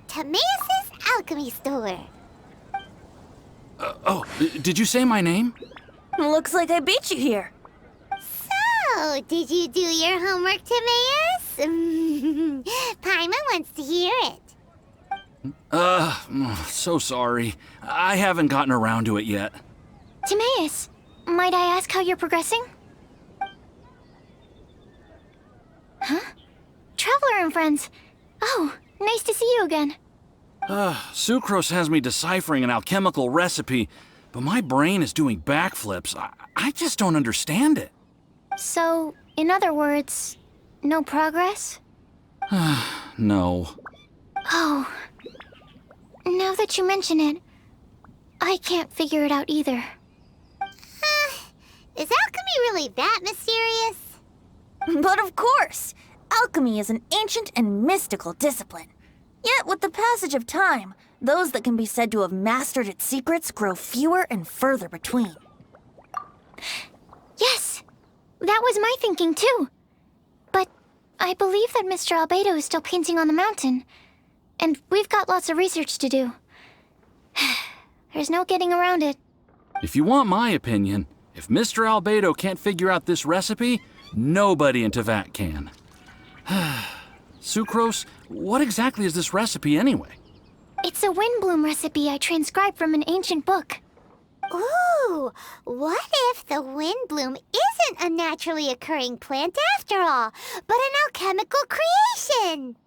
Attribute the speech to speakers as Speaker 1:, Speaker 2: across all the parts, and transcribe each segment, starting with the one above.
Speaker 1: Timaeus' alchemy store.
Speaker 2: Did you say my name?
Speaker 3: Looks like I beat you here.
Speaker 1: So, did you do your homework, Timaeus? Paimon wants to hear it.
Speaker 2: So sorry. I haven't gotten around to it yet.
Speaker 4: Timaeus, might I ask how you're progressing? Huh? Traveler and friends. Oh, nice to see you again.
Speaker 2: Sucrose has me deciphering an alchemical recipe, but my brain is doing backflips. I just don't understand it.
Speaker 4: So, in other words, no progress?
Speaker 2: No.
Speaker 4: Oh. Now that you mention it, I can't figure it out either.
Speaker 1: Is alchemy really that mysterious?
Speaker 3: But of course! Alchemy is an ancient and mystical discipline. Yet, with the passage of time, those that can be said to have mastered its secrets grow fewer and further between.
Speaker 4: Yes! That was my thinking, too. But I believe that Mr. Albedo is still painting on the mountain. And we've got lots of research to do. There's no getting around it.
Speaker 2: If you want my opinion, if Mr. Albedo can't figure out this recipe, nobody in Teyvat can. Sucrose, what exactly is this recipe anyway?
Speaker 4: It's a windbloom recipe I transcribed from an ancient book.
Speaker 1: Ooh, what if the windbloom isn't a naturally occurring plant after all, but an alchemical creation?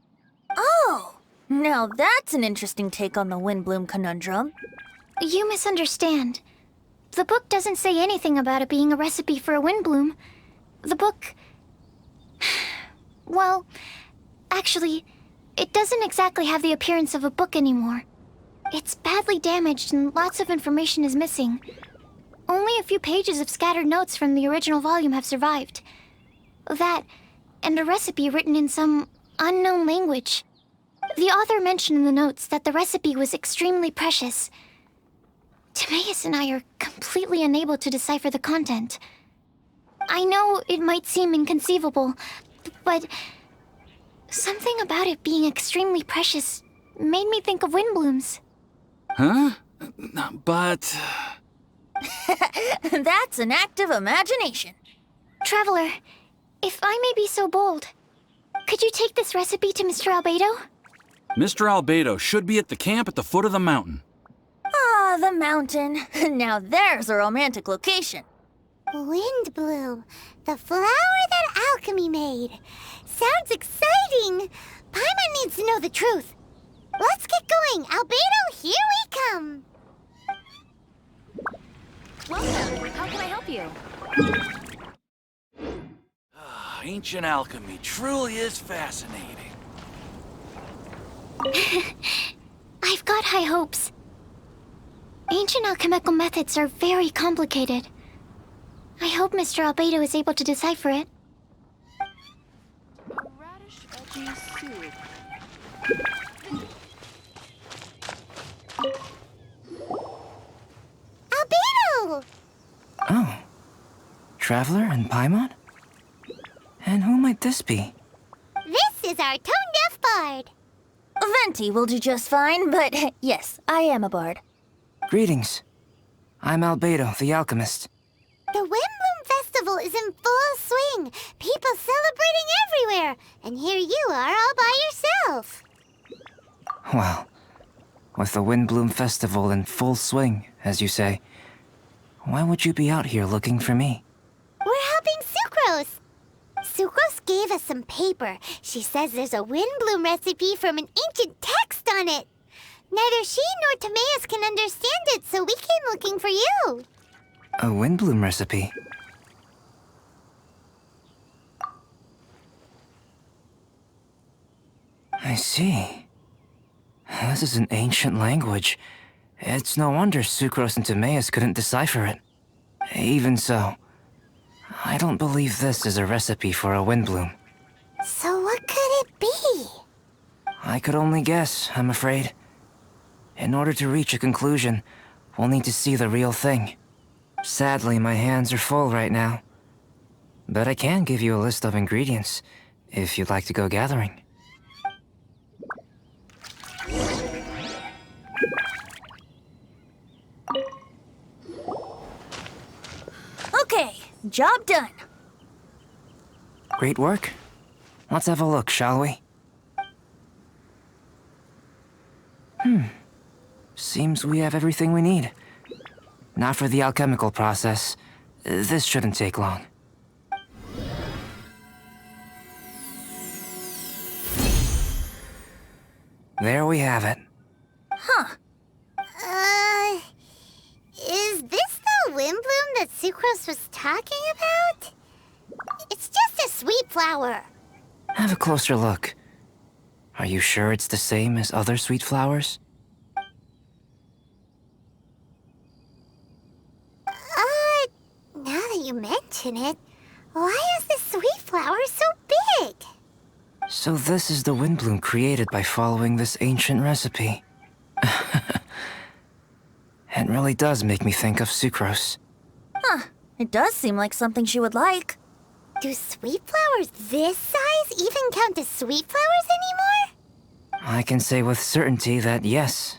Speaker 3: Oh, now that's an interesting take on the windbloom conundrum.
Speaker 4: You misunderstand. The book doesn't say anything about it being a recipe for a windbloom. The book... Well, actually, it doesn't exactly have the appearance of a book anymore. It's badly damaged and lots of information is missing. Only a few pages of scattered notes from the original volume have survived. That, and a recipe written in some unknown language. The author mentioned in the notes that the recipe was extremely precious. Timaeus and I are completely unable to decipher the content. I know it might seem inconceivable, but something about it being extremely precious made me think of windblooms.
Speaker 2: Huh? But...
Speaker 3: That's an act of imagination.
Speaker 4: Traveler, if I may be so bold, could you take this recipe to Mr. Albedo?
Speaker 2: Mr. Albedo should be at the camp at the foot of the mountain.
Speaker 3: Ah, the mountain. Now there's a romantic location.
Speaker 1: Windbloom, the flower that alchemy made. Sounds exciting. Paimon needs to know the truth. Let's get going. Albedo, here we come.
Speaker 5: Welcome. How can I help you?
Speaker 2: Ancient alchemy truly is fascinating.
Speaker 4: I've got high hopes. Ancient alchemical methods are very complicated. I hope Mr. Albedo is able to decipher it.
Speaker 5: A radish veggie soup.
Speaker 1: Albedo!
Speaker 6: Oh. Traveler and Paimon? And who might this be?
Speaker 1: This is our tone-deaf bard.
Speaker 3: Venti will do just fine, but yes, I am a bard.
Speaker 6: Greetings. I'm Albedo, the alchemist.
Speaker 1: The Windbloom Festival is in full swing. People celebrating everywhere. And here you are all by yourself.
Speaker 6: Well, with the Windbloom Festival in full swing, as you say, why would you be out here looking for me?
Speaker 1: We're helping Sucrose. Sucrose gave us some paper. She says there's a Windbloom recipe from an ancient text on it. Neither she nor Timaeus can understand it, so we came looking for you.
Speaker 6: A Windbloom recipe? I see. This is an ancient language. It's no wonder Sucrose and Timaeus couldn't decipher it. Even so, I don't believe this is a recipe for a windbloom.
Speaker 1: So what could it be?
Speaker 6: I could only guess, I'm afraid. In order to reach a conclusion, we'll need to see the real thing. Sadly, my hands are full right now. But I can give you a list of ingredients, if you'd like to go gathering.
Speaker 3: Okay, job done.
Speaker 6: Great work. Let's have a look, shall we? Seems we have everything we need. Not for the alchemical process. This shouldn't take long. There we have it.
Speaker 1: Is this the windbloom that Sucrose was talking about? It's just a sweet flower.
Speaker 6: Have a closer look. Are you sure it's the same as other sweet flowers?
Speaker 1: Now that you mention it, why is this sweet flower so big?
Speaker 6: So this is the windbloom created by following this ancient recipe. It really does make me think of Sucrose.
Speaker 3: It does seem like something she would like.
Speaker 1: Do sweet flowers this size even count as sweet flowers anymore?
Speaker 6: I can say with certainty that yes,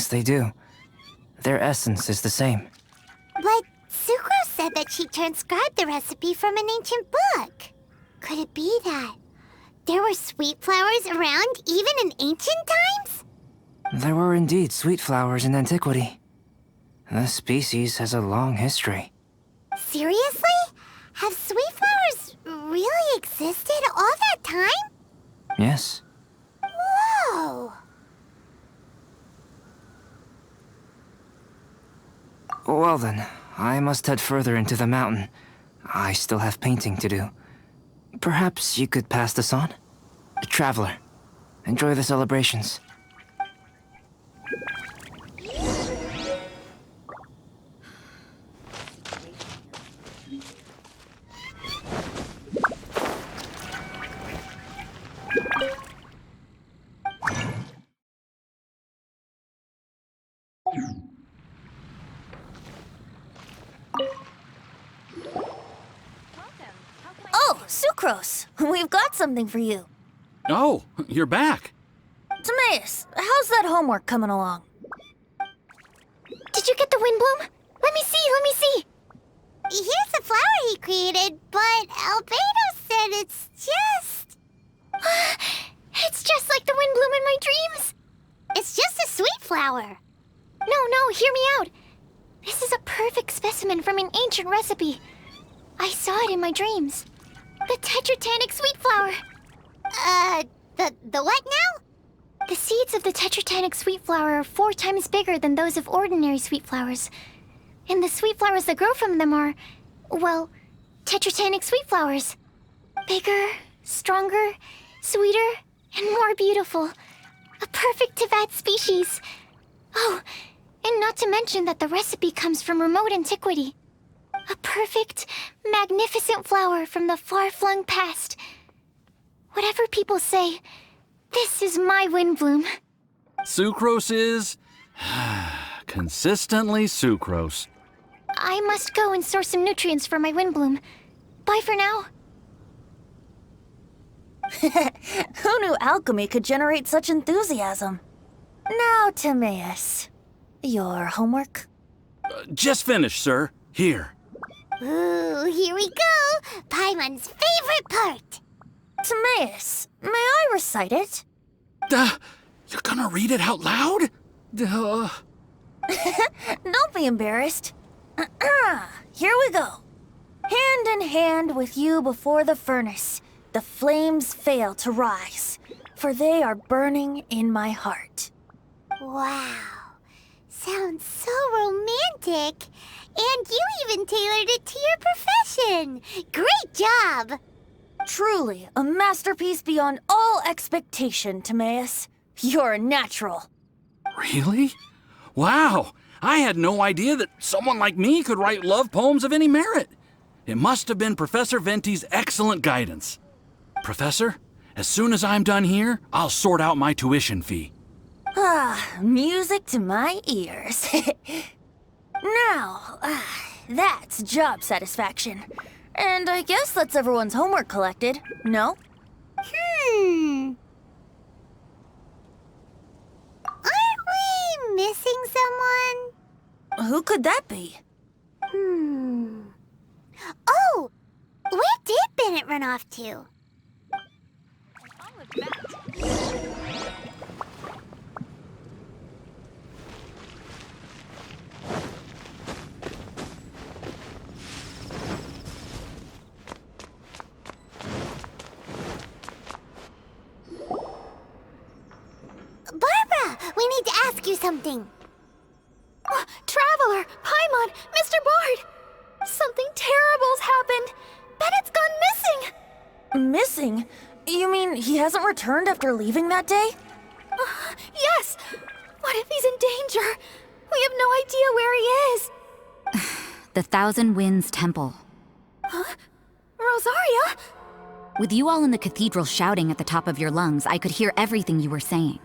Speaker 6: they do. Their essence is the same.
Speaker 1: But Sucrose said that she transcribed the recipe from an ancient book. Could it be that there were sweet flowers around even in ancient times?
Speaker 6: There were indeed sweet flowers in antiquity. This species has a long history.
Speaker 1: Seriously? Have sweet flowers really existed all that time?
Speaker 6: Yes.
Speaker 1: Whoa!
Speaker 6: Well then, I must head further into the mountain. I still have painting to do. Perhaps you could pass this on? Traveler, enjoy the celebrations.
Speaker 3: Oh, Sucrose, we've got something for you.
Speaker 2: Oh, you're back.
Speaker 3: Timaeus, how's that homework coming along?
Speaker 4: Did you get the windbloom? Let me see.
Speaker 1: Here's the flower he created, but Albedo said it's just...
Speaker 4: It's just like the windbloom in my dreams.
Speaker 1: It's just a sweet flower.
Speaker 4: No, hear me out. This is a perfect specimen from an ancient recipe. I saw it in my dreams. The tetratanic sweet flower.
Speaker 1: The what now?
Speaker 4: The seeds of the tetratanic sweet flower are 4 times bigger than those of ordinary sweet flowers. And the sweet flowers that grow from them are, well, tetratanic sweet flowers. Bigger, stronger, sweeter, and more beautiful. A perfect Tivat species. Oh, and not to mention that the recipe comes from remote antiquity. A perfect, magnificent flower from the far-flung past. Whatever people say, this is my windbloom.
Speaker 2: Sucrose is... consistently Sucrose.
Speaker 4: I must go and source some nutrients for my windbloom. Bye for now.
Speaker 3: Who knew alchemy could generate such enthusiasm? Now, Timaeus, your homework?
Speaker 2: Just finished, sir. Here.
Speaker 1: Ooh, here we go. Paimon's favorite part.
Speaker 3: Timaeus, may I recite it?
Speaker 2: You're gonna read it out loud?
Speaker 3: Don't be embarrassed. Here we go. Hand in hand with you before the furnace, the flames fail to rise, for they are burning in my heart.
Speaker 1: Wow. Sounds so romantic. And you even tailored it to your profession. Great job.
Speaker 3: Truly, a masterpiece beyond all expectation, Timaeus. You're a natural.
Speaker 2: Really? Wow! I had no idea that someone like me could write love poems of any merit. It must have been Professor Venti's excellent guidance. Professor, as soon as I'm done here, I'll sort out my tuition fee.
Speaker 3: Music to my ears. Now, that's job satisfaction. And I guess that's everyone's homework collected, no?
Speaker 1: Aren't we missing someone?
Speaker 3: Who could that be?
Speaker 1: Oh! Where did Bennett run off to?
Speaker 5: All of that.
Speaker 1: Barbara, we need to ask you something.
Speaker 4: Traveler, Paimon, Mr. Bard! Something terrible's happened! Bennett's gone missing!
Speaker 3: Missing? You mean he hasn't returned after leaving that day?
Speaker 4: Yes! What if he's in danger? We have no idea where he is!
Speaker 7: The Thousand Winds Temple.
Speaker 4: Rosaria?
Speaker 7: With you all in the cathedral shouting at the top of your lungs, I could hear everything you were saying.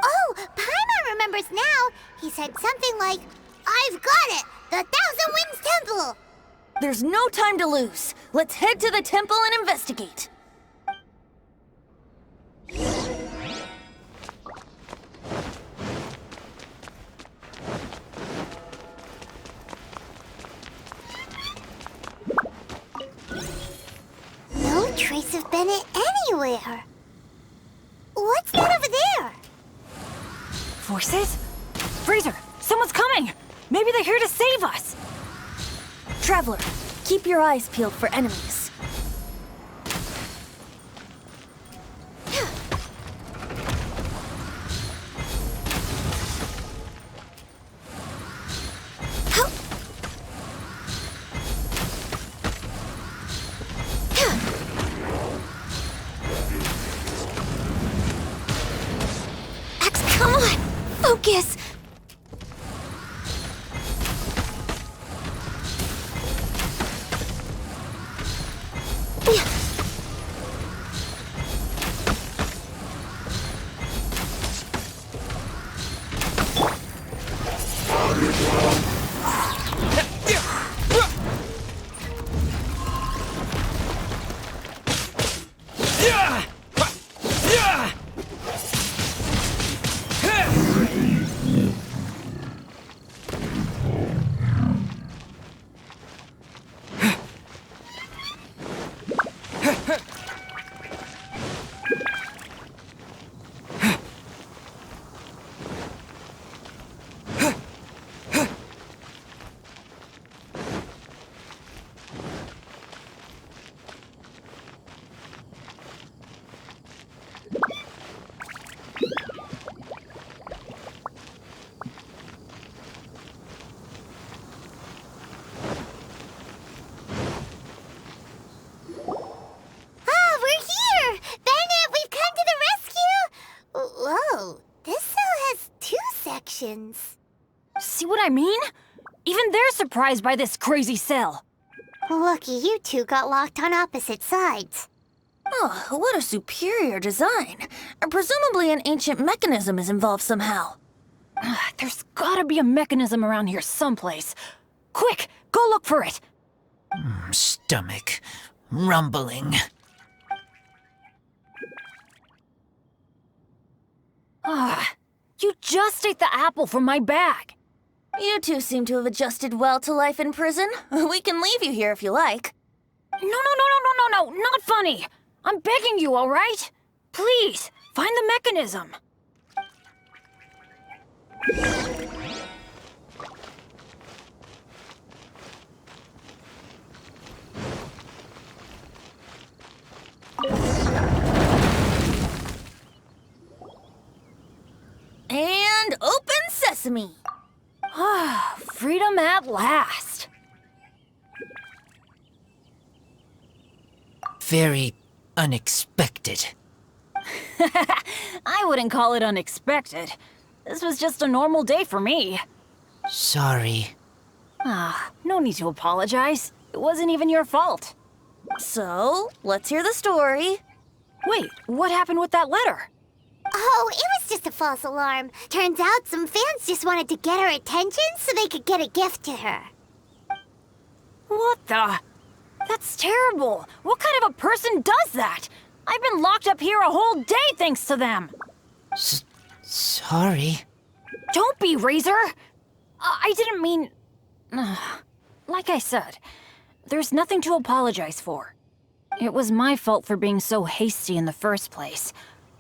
Speaker 1: Oh, Paimon remembers now. He said something like, "I've got it! The Thousand Winds Temple!"
Speaker 3: There's no time to lose. Let's head to the temple and investigate.
Speaker 1: No trace of Bennett anywhere. What's that over there?
Speaker 8: Forces? Fraser, someone's coming! Maybe they're here to save us!
Speaker 3: Traveler, keep your eyes peeled for enemies.
Speaker 4: X, come on! Focus!
Speaker 8: See what I mean? Even they're surprised by this crazy cell.
Speaker 1: Lucky you two got locked on opposite sides.
Speaker 3: Oh, what a superior design. Presumably an ancient mechanism is involved somehow.
Speaker 8: There's gotta be a mechanism around here someplace. Quick, go look for it.
Speaker 9: Stomach rumbling.
Speaker 8: You just ate the apple from my bag.
Speaker 3: You two seem to have adjusted well to life in prison. We can leave you here if you like.
Speaker 8: No, not funny. I'm begging you, all right? Please, find the mechanism.
Speaker 3: And open sesame.
Speaker 8: Freedom at last.
Speaker 9: very unexpected.
Speaker 8: I wouldn't call it unexpected. This was just a normal day for me.
Speaker 9: Sorry.
Speaker 8: No need to apologize. It wasn't even your fault.
Speaker 3: So, let's hear the story.
Speaker 8: Wait, what happened with that letter?
Speaker 1: Oh, it was just a false alarm. Turns out some fans just wanted to get her attention so they could get a gift to her.
Speaker 8: What the? That's terrible. What kind of a person does that? I've been locked up here a whole day thanks to them.
Speaker 9: Sorry.
Speaker 8: Don't be, Razor. I didn't mean... Like I said, there's nothing to apologize for. It was my fault for being so hasty in the first place.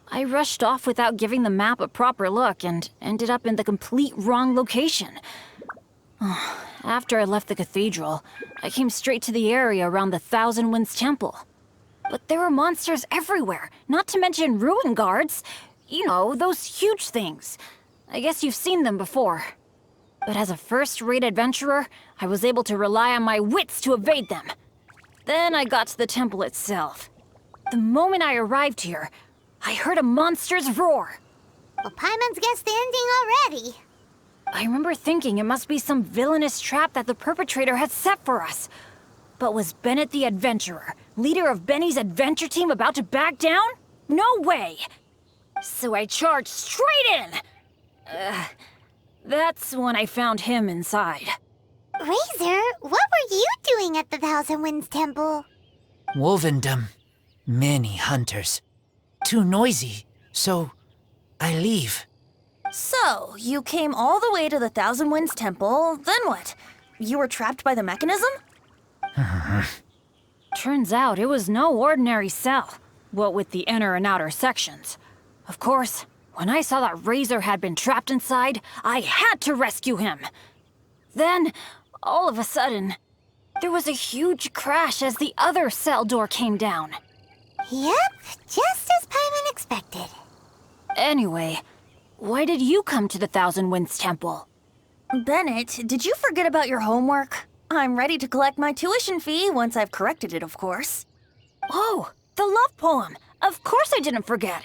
Speaker 8: I rushed off without giving the map a proper look and ended up in the complete wrong location. After I left the cathedral, I came straight to the area around the Thousand Winds Temple. But there were monsters everywhere, not to mention ruin guards. You know, those huge things. I guess you've seen them before. But as a first-rate adventurer, I was able to rely on my wits to evade them. Then I got to the temple itself. The moment I arrived here, I heard a monster's roar.
Speaker 1: Well, Paimon's guessed the ending already.
Speaker 8: I remember thinking it must be some villainous trap that the perpetrator had set for us. But was Bennett the adventurer, leader of Benny's adventure team, about to back down? No way! So I charged straight in! That's when I found him inside.
Speaker 1: Razor, what were you doing at the Thousand Winds Temple?
Speaker 9: Wolvendom. Many hunters. Too noisy, so I leave.
Speaker 3: So, you came all the way to the Thousand Winds Temple, then what? You were trapped by the mechanism?
Speaker 8: Turns out it was no ordinary cell, what with the inner and outer sections. Of course, when I saw that Razor had been trapped inside, I had to rescue him. Then, all of a sudden, there was a huge crash as the other cell door came down.
Speaker 1: Yep, just as Paimon expected.
Speaker 8: Anyway, why did you come to the Thousand Winds Temple?
Speaker 3: Bennett, did you forget about your homework? I'm ready to collect my tuition fee once I've corrected it, of course.
Speaker 8: Oh, the love poem. Of course I didn't forget.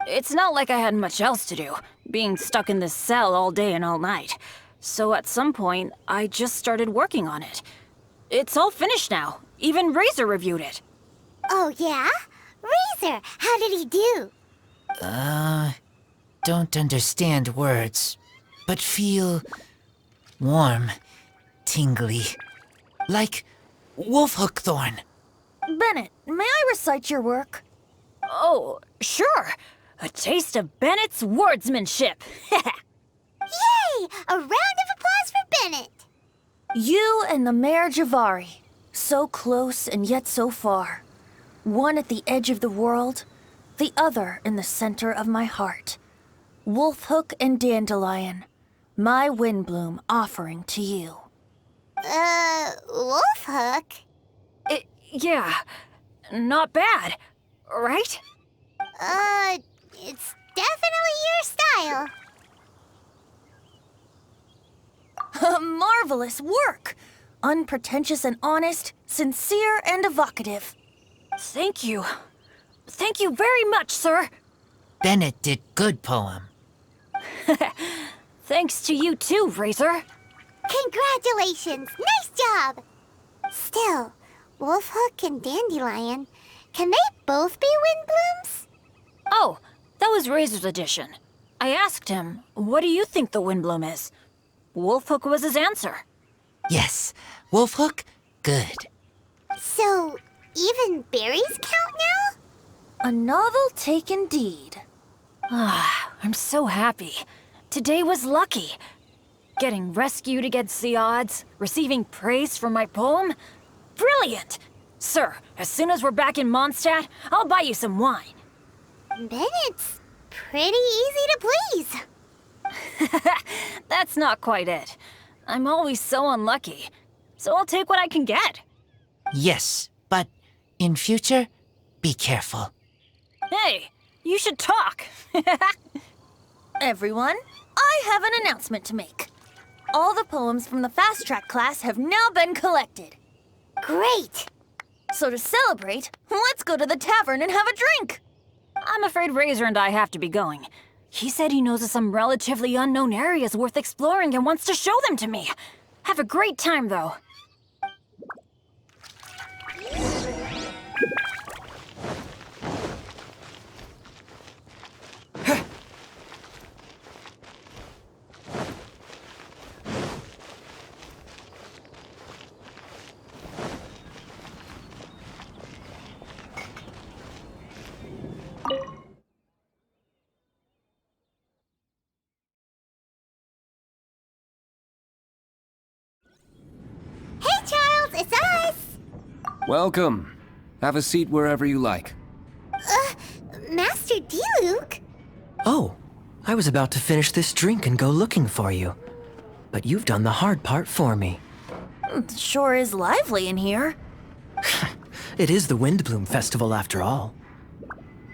Speaker 8: It's not like I had much else to do, being stuck in this cell all day and all night. So at some point, I just started working on it. It's all finished now. Even Razor reviewed it.
Speaker 1: Oh, yeah? Razor, how did he do?
Speaker 9: Don't understand words, but feel warm, tingly, like wolfhook thorn.
Speaker 3: Bennett, may I recite your work?
Speaker 8: Oh, sure. A taste of Bennett's wordsmanship.
Speaker 1: Yay! A round of applause for Bennett!
Speaker 3: You and the Mare Javari, so close and yet so far. One at the edge of the world, the other in the center of my heart. Wolfhook and Dandelion, my windbloom offering to you.
Speaker 1: Wolfhook?
Speaker 8: Yeah, not bad, right?
Speaker 1: It's definitely your style.
Speaker 3: Marvelous work! Unpretentious and honest, sincere and evocative.
Speaker 8: Thank you. Thank you very much, sir.
Speaker 9: Bennett did good poem.
Speaker 8: Thanks to you too, Razor.
Speaker 1: Congratulations! Nice job! Still, Wolfhook and Dandelion, can they both be windblooms?
Speaker 8: Oh, that was Razor's addition. I asked him, what do you think the windbloom is? Wolfhook was his answer.
Speaker 9: Yes, wolfhook, good.
Speaker 1: So, even berries count now?
Speaker 3: A novel take indeed.
Speaker 8: I'm so happy. Today was lucky. Getting rescued against the odds, receiving praise for my poem. Brilliant! Sir, as soon as we're back in Mondstadt, I'll buy you some wine.
Speaker 1: Bennett's pretty easy to please.
Speaker 8: That's not quite it. I'm always so unlucky, so I'll take what I can get.
Speaker 9: Yes, but in future, be careful.
Speaker 8: Hey, you should talk.
Speaker 3: Everyone, I have an announcement to make. All the poems from the Fast Track class have now been collected.
Speaker 1: Great!
Speaker 3: So to celebrate, let's go to the tavern and have a drink.
Speaker 8: I'm afraid Razor and I have to be going. He said he knows of some relatively unknown areas worth exploring and wants to show them to me. Have a great time, though.
Speaker 1: Hey, Charles, it's us!
Speaker 10: Welcome. Have a seat wherever you like.
Speaker 1: Master D-Luke?
Speaker 11: Oh, I was about to finish this drink and go looking for you. But you've done the hard part for me.
Speaker 3: It sure is lively in here.
Speaker 11: It is the Windbloom Festival after all.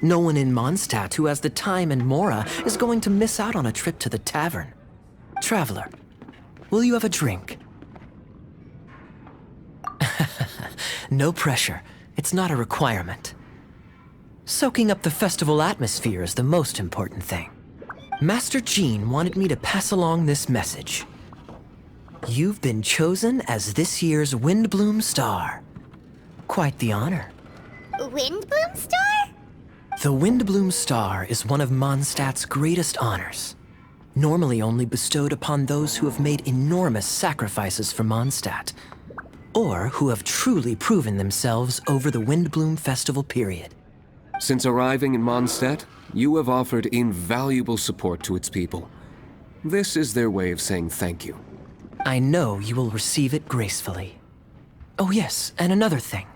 Speaker 11: No one in Mondstadt who has the time and mora is going to miss out on a trip to the tavern. Traveler, will you have a drink? No pressure. It's not a requirement. Soaking up the festival atmosphere is the most important thing. Master Jean wanted me to pass along this message. You've been chosen as this year's Windbloom Star. Quite the honor.
Speaker 1: Windbloom Star?
Speaker 11: The Windbloom Star is one of Mondstadt's greatest honors. Normally only bestowed upon those who have made enormous sacrifices for Mondstadt, or who have truly proven themselves over the Windbloom Festival period.
Speaker 10: Since arriving in Mondstadt, you have offered invaluable support to its people. This is their way of saying thank you.
Speaker 11: I know you will receive it gracefully. Oh yes, and another thing.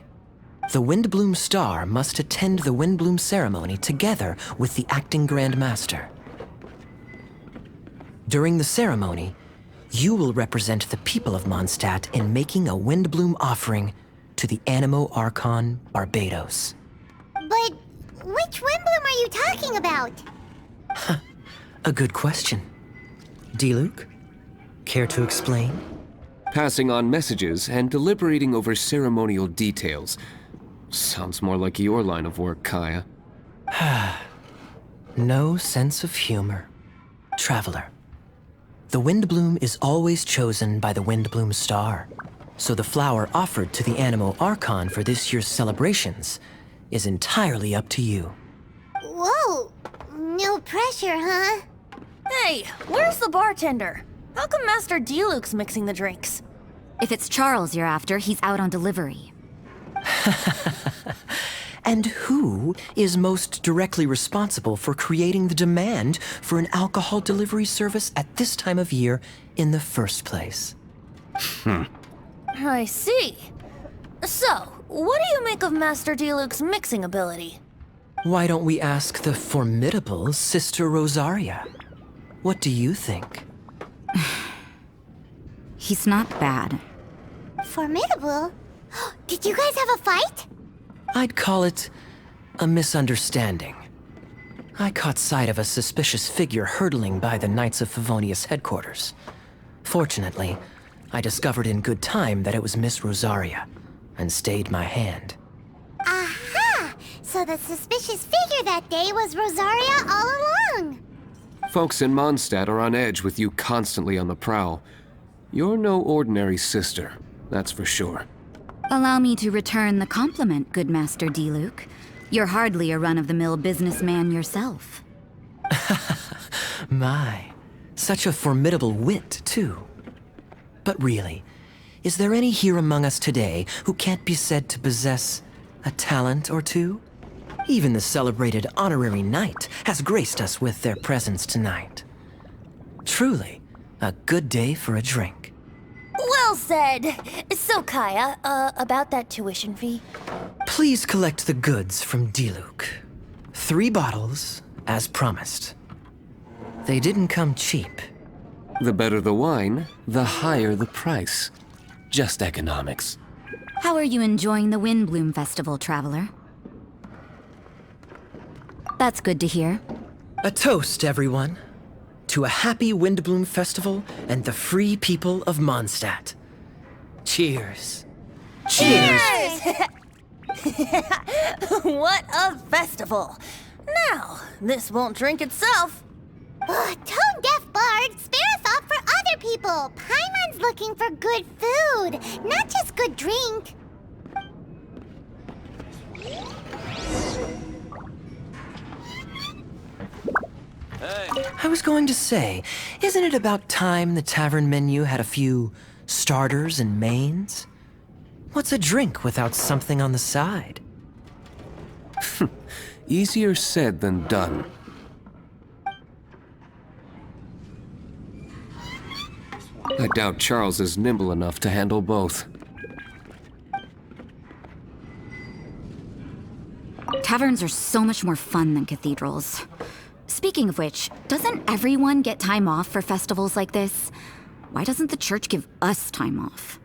Speaker 11: The Windbloom Star must attend the Windbloom ceremony together with the acting Grand Master. During the ceremony, you will represent the people of Mondstadt in making a Windbloom offering to the Animo Archon Barbados.
Speaker 1: But which Windbloom are you talking about?
Speaker 11: A good question. D-Luke, care to explain?
Speaker 10: Passing on messages and deliberating over ceremonial details. Sounds more like your line of work, Kaya.
Speaker 11: No sense of humor. Traveler, the Windbloom is always chosen by the Windbloom Star, so the flower offered to the Animo Archon for this year's celebrations is entirely up to you.
Speaker 1: Whoa, no pressure, huh?
Speaker 3: Hey, where's the bartender? How come Master D-Luke's mixing the drinks?
Speaker 7: If it's Charles you're after, he's out on delivery.
Speaker 11: And who is most directly responsible for creating the demand for an alcohol delivery service at this time of year in the first place?
Speaker 3: I see. So, what do you make of Master D-Luke's mixing ability?
Speaker 11: Why don't we ask the formidable Sister Rosaria? What do you think?
Speaker 7: He's not bad.
Speaker 1: Formidable? Did you guys have a fight?
Speaker 11: I'd call it a misunderstanding. I caught sight of a suspicious figure hurtling by the Knights of Favonius headquarters. Fortunately, I discovered in good time that it was Miss Rosaria, and stayed my hand.
Speaker 1: Aha! So the suspicious figure that day was Rosaria all along.
Speaker 10: Folks in Mondstadt are on edge with you constantly on the prowl. You're no ordinary sister, that's for sure.
Speaker 7: Allow me to return the compliment, good Master D-Luke. You're hardly a run-of-the-mill businessman yourself.
Speaker 11: My, such a formidable wit, too. But really, is there any here among us today who can't be said to possess a talent or two? Even the celebrated honorary knight has graced us with their presence tonight. Truly, a good day for a drink.
Speaker 3: Well said. So, Kaya, about that tuition fee?
Speaker 11: Please collect the goods from D-Luke. 3 bottles, as promised. They didn't come cheap.
Speaker 10: The better the wine, the higher the price. Just economics.
Speaker 7: How are you enjoying the Windbloom Festival, traveler? That's good to hear.
Speaker 11: A toast, everyone. To a happy Windbloom Festival and the free people of Mondstadt. Cheers.
Speaker 3: Cheers! What a festival! Now, this won't drink itself.
Speaker 1: Tone-deaf bard, spare a thought for other people. Paimon's looking for good food, not just good drink.
Speaker 11: I was going to say, isn't it about time the tavern menu had a few starters and mains? What's a drink without something on the side?
Speaker 10: Easier said than done. I doubt Charles is nimble enough to handle both.
Speaker 7: Taverns are so much more fun than cathedrals. Speaking of which, doesn't everyone get time off for festivals like this? Why doesn't the church give us time off?